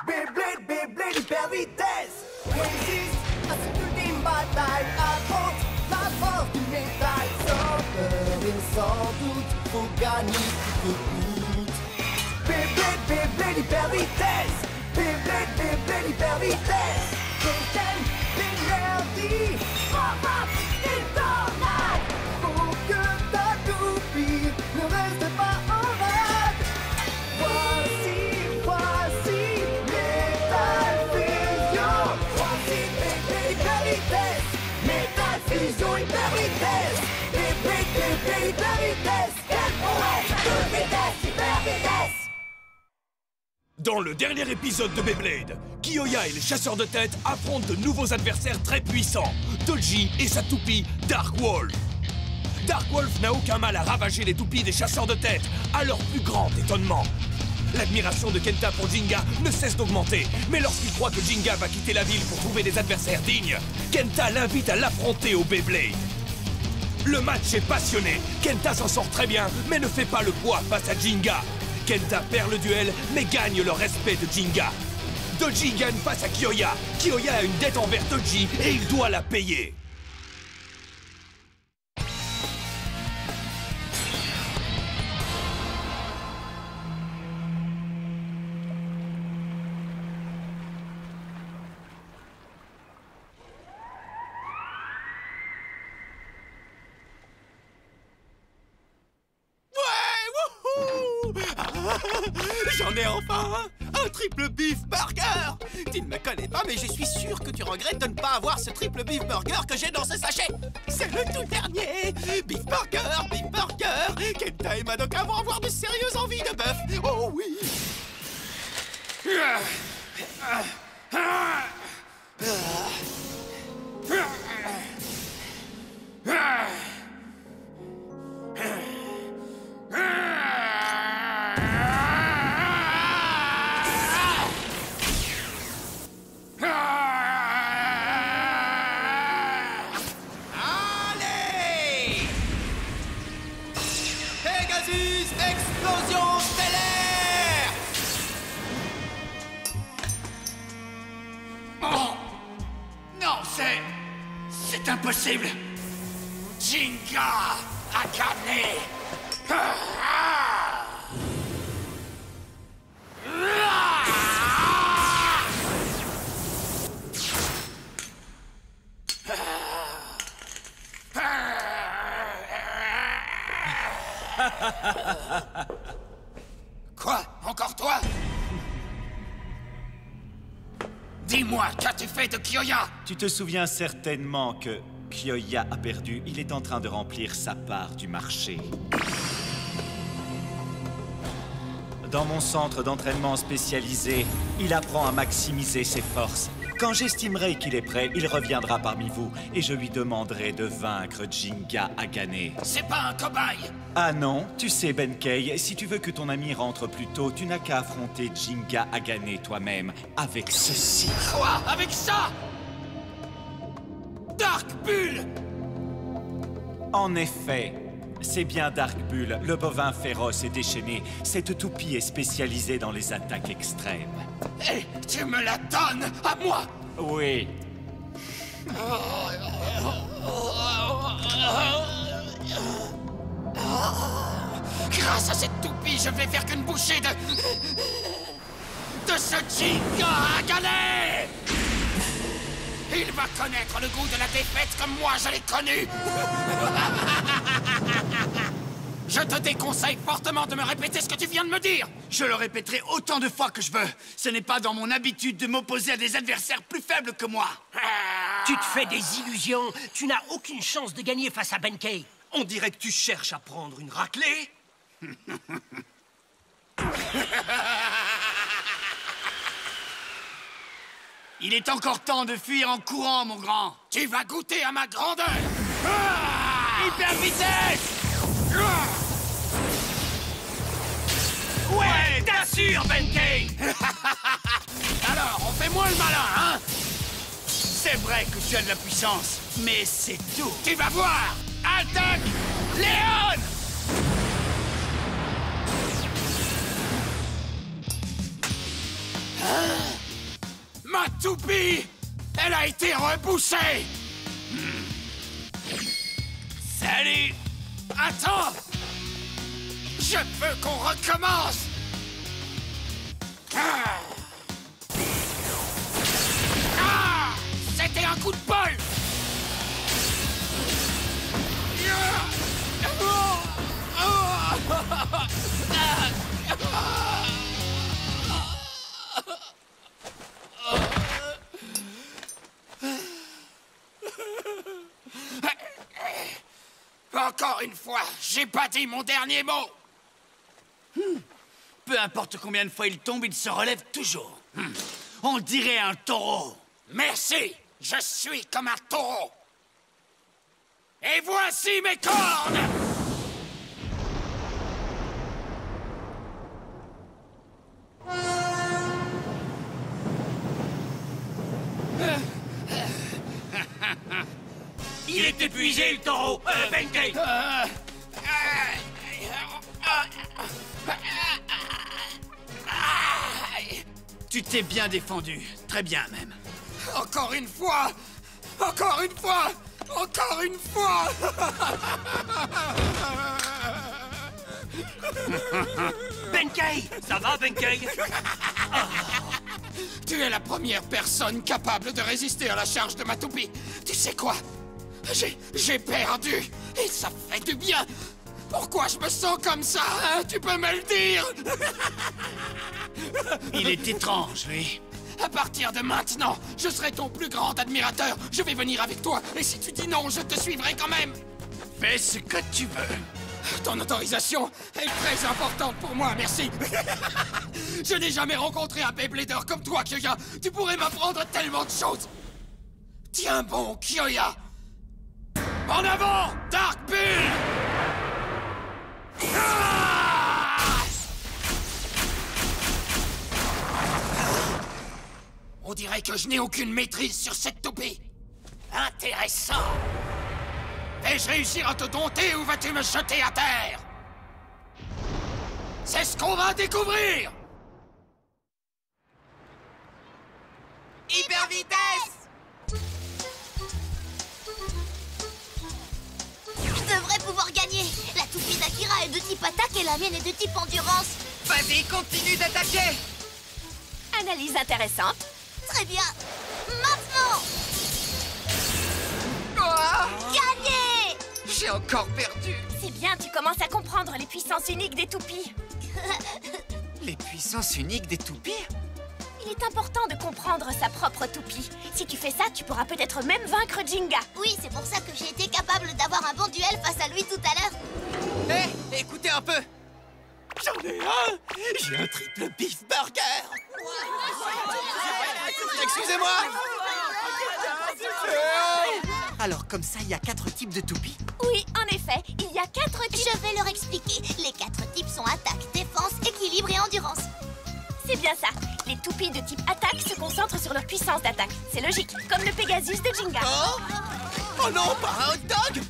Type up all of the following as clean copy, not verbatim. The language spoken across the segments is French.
Beyblade, Beyblade, hyper vitesse. Résiste à cette ultime bataille. Affronte la force du métal. Sans peur et sans doute, faut gagner coûte que coûte. Beyblade, Beyblade, hyper vitesse. Beyblade, Beyblade, hyper vitesse. Ken, l'énergie, frappe et tornade. Faut que ta toupie ne reste pas en rade. Voici Metal Fusion. Voici Beyblade, hyper vitesse. Metal Fusion, hyper vitesse. Beyblade, Beyblade, hyper vitesse. Quelle prouesse, toute vitesse, hyper vitesse. Dans le dernier épisode de Beyblade, Kiyoya et les chasseurs de tête affrontent de nouveaux adversaires très puissants, Dodgy et sa toupie Dark Wolf. Dark Wolf n'a aucun mal à ravager les toupies des chasseurs de tête, à leur plus grand étonnement. L'admiration de Kenta pour Jinga ne cesse d'augmenter, mais lorsqu'il croit que Jinga va quitter la ville pour trouver des adversaires dignes, Kenta l'invite à l'affronter au Beyblade. Le match est passionné, Kenta s'en sort très bien, mais ne fait pas le poids face à Jinga. Kenta perd le duel, mais gagne le respect de Jinga. Dodgy gagne face à Kiyoya. Kiyoya a une dette envers Dodgy et il doit la payer. J'en ai enfin un triple beef burger. Tu ne me connais pas, mais je suis sûr que tu regrettes de ne pas avoir ce triple beef burger que j'ai dans ce sachet. C'est le tout dernier. Beef burger. Kenta et Madoka vont avoir de sérieuses envies de bœuf. Oh oui. Explosion stellaire! Oh! Non, c'est impossible! Jinga a gagné! Quoi? Encore toi? Dis-moi, qu'as-tu fait de Kiyoya? Tu te souviens certainement que Kiyoya a perdu. Il est en train de remplir sa part du marché. Dans mon centre d'entraînement spécialisé, il apprend à maximiser ses forces. Quand j'estimerai qu'il est prêt, il reviendra parmi vous et je lui demanderai de vaincre Jinga Agane. C'est pas un cobaye! Ah non, tu sais Benkei, si tu veux que ton ami rentre plus tôt, tu n'as qu'à affronter Jinga Agane toi-même avec ceci. Quoi? Avec ça? Dark Bull! En effet, c'est bien Dark Bull, le bovin féroce et déchaîné. Cette toupie est spécialisée dans les attaques extrêmes. Et tu me la donnes à moi? Oui. Grâce à cette toupie, je vais faire qu'une bouchée de ce Jinga Agane! Il va connaître le goût de la défaite comme moi je l'ai connu! Je te déconseille fortement de me répéter ce que tu viens de me dire! Je le répéterai autant de fois que je veux. Ce n'est pas dans mon habitude de m'opposer à des adversaires plus faibles que moi. Tu te fais des illusions. Tu n'as aucune chance de gagner face à Benkei. On dirait que tu cherches à prendre une raclée. Il est encore temps de fuir en courant, mon grand. Tu vas goûter à ma grandeur! Hyper vitesse! Ouais, t'assures, Benkei! Alors, on fait moins le malin, hein? C'est vrai que tu as de la puissance, mais c'est tout. Tu vas voir! Attaque! Léon! Ah! toupie, elle a été repoussée. Salut! Attends! Je veux qu'on recommence! C'était un coup de bol! Encore une fois, j'ai pas dit mon dernier mot! Peu importe combien de fois il tombe, il se relève toujours. On dirait un taureau. Merci! Je suis comme un taureau! Et voici mes cornes! Il est épuisé, le taureau. Benkei. Tu t'es bien défendu. Très bien, même. Encore une fois! Encore une fois! Encore une fois! Benkei. Ça va, Benkei? Tu es la première personne capable de résister à la charge de ma toupie. Tu sais quoi? J'ai perdu. Et ça fait du bien. Pourquoi je me sens comme ça, hein? Tu peux me le dire? Il est étrange, lui. À partir de maintenant, je serai ton plus grand admirateur. Je vais venir avec toi. Et si tu dis non, je te suivrai quand même. Fais ce que tu veux. Ton autorisation est très importante pour moi, merci. Je n'ai jamais rencontré un Beyblader comme toi, Kyoya. Tu pourrais m'apprendre tellement de choses. Tiens bon, Kyoya. En avant, Dark Bull! On dirait que je n'ai aucune maîtrise sur cette toupie. Intéressant. Vais-je réussir à te dompter ou vas-tu me jeter à terre? C'est ce qu'on va découvrir! Hyper vitesse! Je devrais pouvoir gagner. La toupie d'Akira est de type attaque et la mienne est de type endurance. Vas-y, continue d'attaquer! Analyse intéressante. Très bien. Maintenant! Gagné! J'ai encore perdu! C'est bien, tu commences à comprendre les puissances uniques des toupies. Les puissances uniques des toupies? Il est important de comprendre sa propre toupie. Si tu fais ça, tu pourras peut-être même vaincre Jinga. Oui, c'est pour ça que j'ai été capable d'avoir un bon duel face à lui tout à l'heure. Hé, écoutez un peu! J'en ai un! J'ai un triple beef burger! Excusez-moi! Alors comme ça, il y a 4 types de toupies? Oui, en effet, il y a 4 types. Je vais leur expliquer. Les 4 types sont attaque, défense, équilibre et endurance. C'est bien ça. Les toupies de type attaque se concentrent sur leur puissance d'attaque. C'est logique, comme le Pegasus de Jinga. Oh non, pas un hot dog!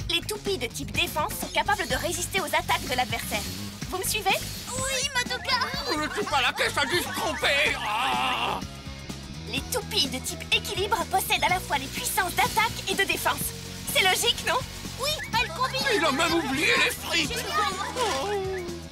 Les toupies de type défense sont capables de résister aux attaques de l'adversaire. Vous me suivez? Oui, Madoka! Je suis pas la caisse à dû se tromper! Les toupies de type équilibre possèdent à la fois les puissances d'attaque et de défense. C'est logique, non? Oui, elles combinent! Il a même oublié les frites!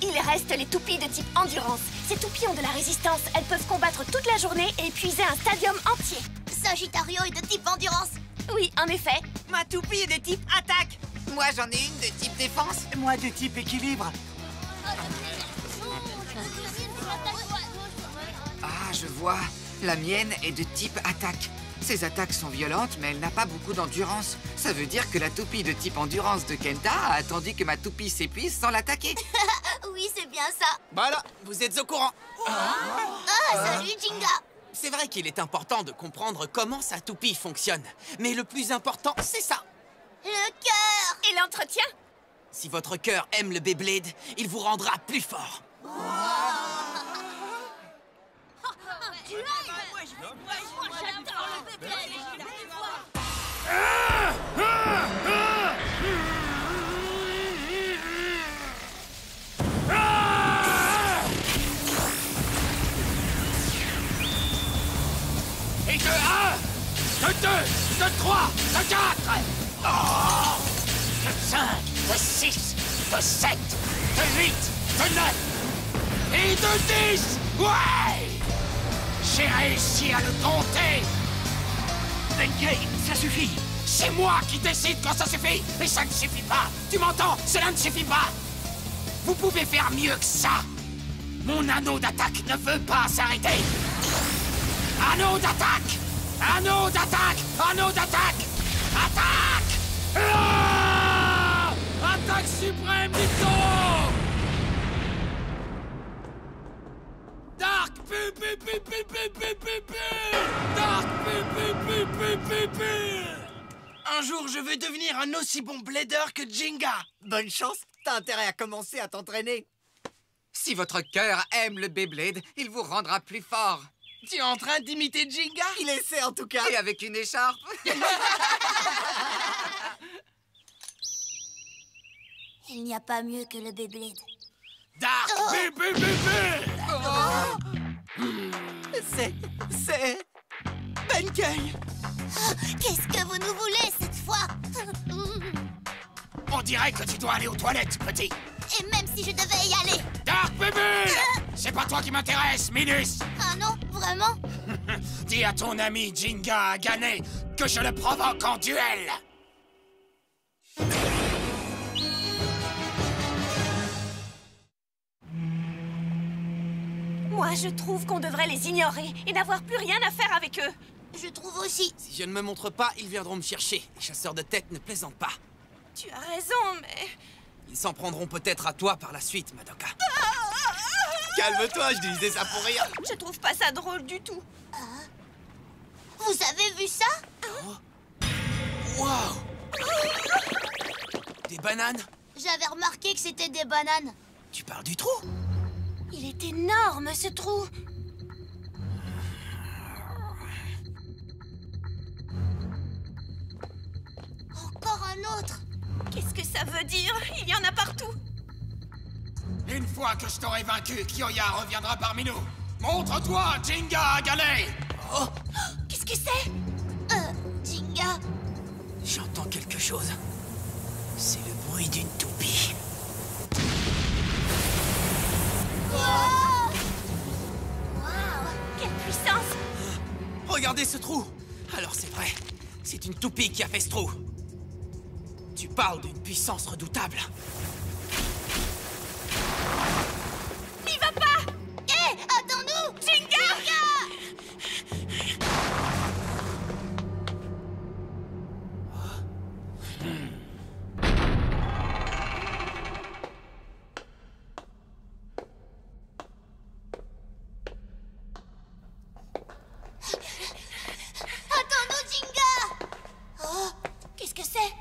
Il reste les toupies de type endurance. Ces toupies ont de la résistance. Elles peuvent combattre toute la journée et épuiser un stadium entier. Sagittario est de type endurance. Oui, en effet. Ma toupie est de type attaque! Moi, j'en ai une de type défense. Moi, de type équilibre. Ah, je vois. La mienne est de type attaque. Ses attaques sont violentes, mais elle n'a pas beaucoup d'endurance. Ça veut dire que la toupie de type endurance de Kenta a attendu que ma toupie s'épuise sans l'attaquer. Oui, c'est bien ça. Voilà, vous êtes au courant. Salut, Jinga. C'est vrai qu'il est important de comprendre comment sa toupie fonctionne. Mais le plus important, c'est ça. Le cœur. Et l'entretien. Si votre cœur aime le Beyblade, il vous rendra plus fort. Et 1, de 2, de 3, de 4, de 5, de 6, de 7, de 8, de 9 et de 10. Ouais! J'ai réussi à le compter. Benkei, ça suffit. C'est moi qui décide quand ça suffit. Et ça ne suffit pas. Tu m'entends? Cela ne suffit pas. Vous pouvez faire mieux que ça. Mon anneau d'attaque ne veut pas s'arrêter. Anneau d'attaque! Anneau d'attaque! Anneau d'attaque! Attaque! Ah! Attaque suprême du taureau! Dark pu pu pu pu pu pu pu pu! Dark pu pu pu pu pu pu! Un jour, je veux devenir un aussi bon blader que Jinga. Bonne chance, t'as intérêt à commencer à t'entraîner. Si votre cœur aime le Beyblade, il vous rendra plus fort. Tu es en train d'imiter Jinga? Il essaie en tout cas. Et avec une écharpe. Il n'y a pas mieux que le Beyblade. Dark pu pu pu pu! C'est... Benkei. Qu'est-ce que vous nous voulez cette fois? On dirait que tu dois aller aux toilettes, petit. Et même si je devais y aller. Dark Bubble! C'est pas toi qui m'intéresse, Minus! Ah non, vraiment? Dis à ton ami Jinga Agane que je le provoque en duel! Moi, je trouve qu'on devrait les ignorer et n'avoir plus rien à faire avec eux. Je trouve aussi. Si je ne me montre pas, ils viendront me chercher. Les chasseurs de tête ne plaisantent pas. Tu as raison, mais... Ils s'en prendront peut-être à toi par la suite, Madoka. Calme-toi, je disais ça pour rien. Je trouve pas ça drôle du tout. Vous avez vu ça? Wow! Des bananes? J'avais remarqué que c'était des bananes. Tu parles du trou? Il est énorme, ce trou. Encore un autre. Qu'est-ce que ça veut dire? Il y en a partout. Une fois que je t'aurai vaincu, Kyoya reviendra parmi nous. Montre-toi, Jinga Agane! Oh! Qu'est-ce que c'est? Jinga. J'entends quelque chose. C'est le bruit d'une toupie. Wow! Quelle puissance! Regardez ce trou! Alors c'est vrai, c'est une toupie qui a fait ce trou. Tu parles d'une puissance redoutable. N'y va pas! Hé, attends-nous! Jinga! Attends-nous, Jinga! Oh, qu'est-ce que c'est?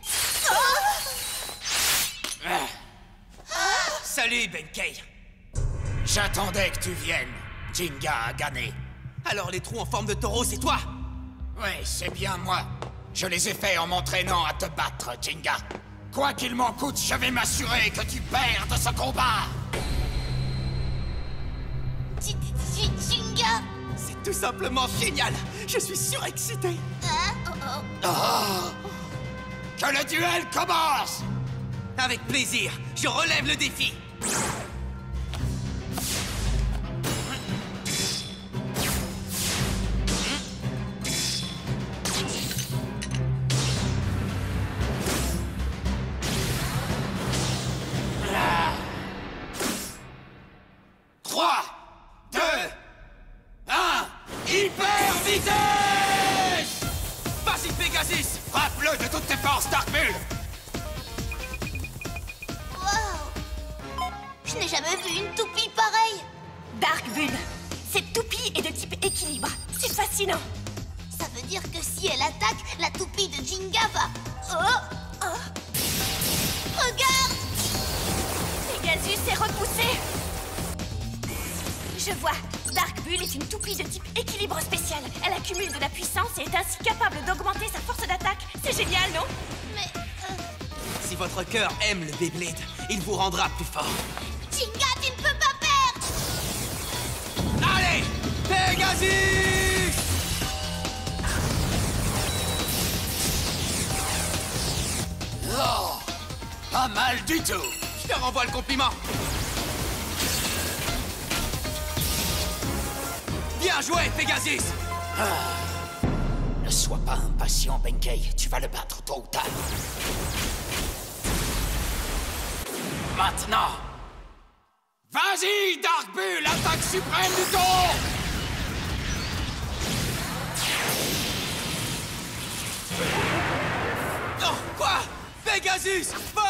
Salut, Benkei. J'attendais que tu viennes, Jinga Agane. Alors les trous en forme de taureau, c'est toi? Oui, c'est bien moi. Je les ai faits en m'entraînant à te battre, Jinga. Quoi qu'il m'en coûte, je vais m'assurer que tu perdes ce combat. Jinga! C'est tout simplement génial. Je suis surexcité. Que le duel commence! Avec plaisir, je relève le défi. Hyper vitesse! Vas-y, Pegasus! Frappe-le de toutes tes forces, Dark Bull! Wow! Je n'ai jamais vu une toupie pareille! Dark Bull, cette toupie est de type équilibre. C'est fascinant. Ça veut dire que si elle attaque, la toupie de Jinga va... Regarde! Pegasus est repoussé. Je vois. Dark Bull est une toupie de type équilibre spécial. Elle accumule de la puissance et est ainsi capable d'augmenter sa force d'attaque. C'est génial, non? Mais... Si votre cœur aime le Beyblade, il vous rendra plus fort. Jinga, tu ne peux pas perdre! Allez, Pegasus! Pas mal du tout. Je te renvoie le compliment. Bien joué, Pegasus. Ne sois pas impatient, Benkei. Tu vas le battre tôt ou tard. Maintenant. Vas-y, Dark Bull, attaque suprême du taureau. Non, quoi? Pegasus, vole!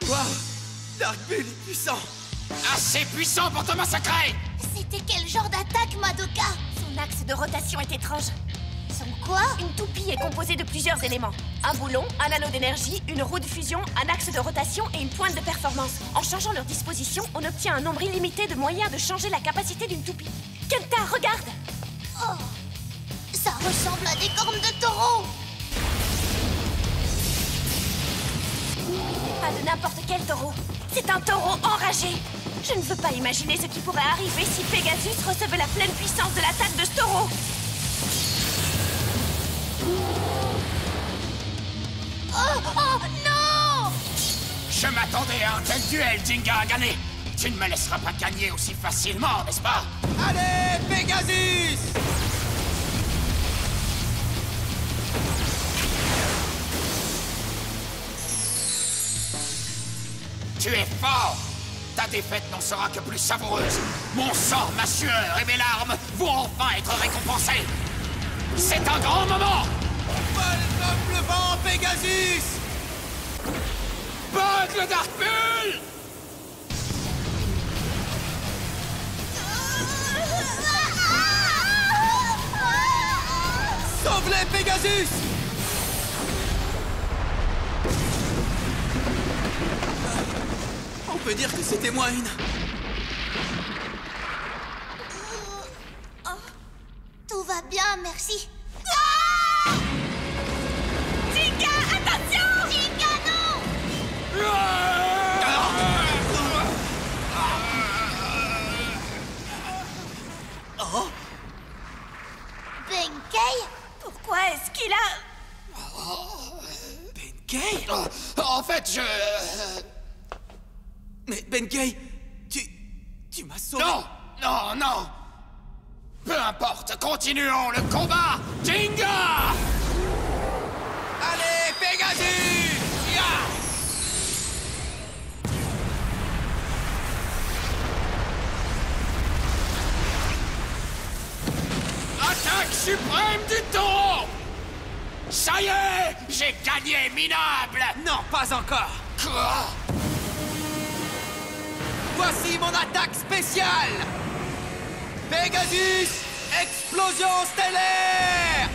Waouh! Dark Bull est puissant! Assez puissant pour te massacrer! C'était quel genre d'attaque, Madoka? Son axe de rotation est étrange. Son quoi? Une toupie est composée de plusieurs éléments. Un boulon, un anneau d'énergie, une roue de fusion, un axe de rotation et une pointe de performance. En changeant leur disposition, on obtient un nombre illimité de moyens de changer la capacité d'une toupie. Kenta, regarde! Oh, ça ressemble à des cornes de taureau. Pas de n'importe quel taureau. C'est un taureau enragé. Je ne veux pas imaginer ce qui pourrait arriver si Pegasus recevait la pleine puissance de l'attaque de ce taureau. Oh non! Je m'attendais à un tel duel, Jinga a gagné. Tu ne me laisseras pas gagner aussi facilement, n'est-ce pas? Allez, Pegasus! Tu es fort! Ta défaite n'en sera que plus savoureuse. Mon sang, ma sueur et mes larmes vont enfin être récompensés. C'est un grand moment! Vole comme le vent, Pegasus! Bug le Dark Bull! Sauve-les, Pegasus! On peut dire que c'était moi une. Tout va bien, merci. Jinga, attention! Jinga, non! Oh! Benkei? Pourquoi est-ce qu'il a... Benkei? En fait, je... Mais Benkei, tu m'as sauvé. Non! Non, non! Peu importe, continuons le combat! Jinga! Allez, Pegasus! Ya! Attaque suprême du taureau! Ça y est! J'ai gagné, minable! Non, pas encore. Quoi? Voici mon attaque spéciale! Pegasus, explosion stellaire!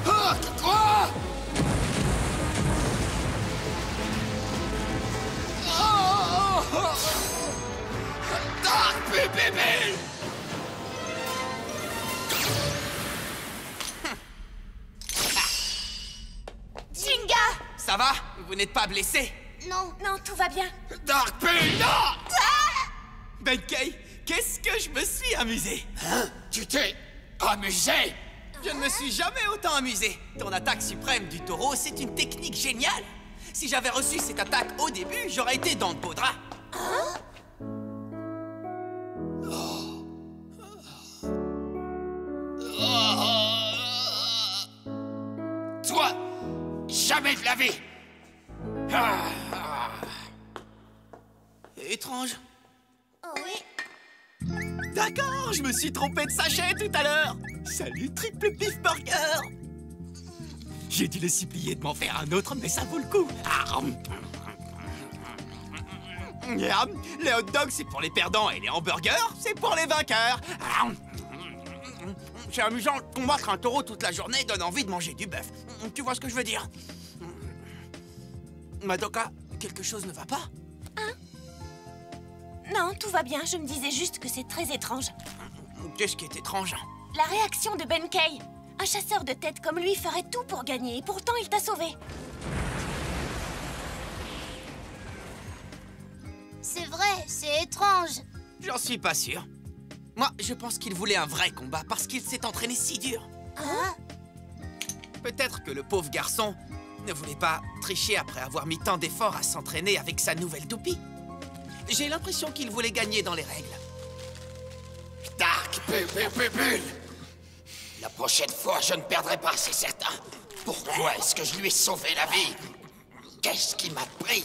Ah, quoi? Oh! Dark bébé! Jinga! Ça va? Vous n'êtes pas blessé? Non. Non, tout va bien. Dark Bull, non! Ah! Benkei, qu'est-ce que je me suis amusé? Hein? Tu t'es amusé? Je ne me suis jamais autant amusé. Ton attaque suprême du taureau, c'est une technique géniale. Si j'avais reçu cette attaque au début, j'aurais été dans le beau drap. Toi, jamais de la vie! Étrange. Oh oui. D'accord, je me suis trompé de sachet tout à l'heure. Salut, Triple Beef Burger. J'ai dû le supplier de m'en faire un autre, mais ça vaut le coup. Les hot dogs, c'est pour les perdants, et les hamburgers, c'est pour les vainqueurs. C'est amusant, combattre un taureau toute la journée donne envie de manger du bœuf. Tu vois ce que je veux dire? Madoka, quelque chose ne va pas? Non, tout va bien. Je me disais juste que c'est très étrange. Qu'est-ce qui est étrange? La réaction de Benkei. Un chasseur de tête comme lui ferait tout pour gagner, et pourtant il t'a sauvé. C'est vrai, c'est étrange. J'en suis pas sûr. Moi, je pense qu'il voulait un vrai combat parce qu'il s'est entraîné si dur. Hein? Peut-être que le pauvre garçon ne voulait pas tricher après avoir mis tant d'efforts à s'entraîner avec sa nouvelle toupie. J'ai l'impression qu'il voulait gagner dans les règles. Dark Bull. La prochaine fois, je ne perdrai pas, c'est certain. Pourquoi est-ce que je lui ai sauvé la vie? Qu'est-ce qui m'a pris?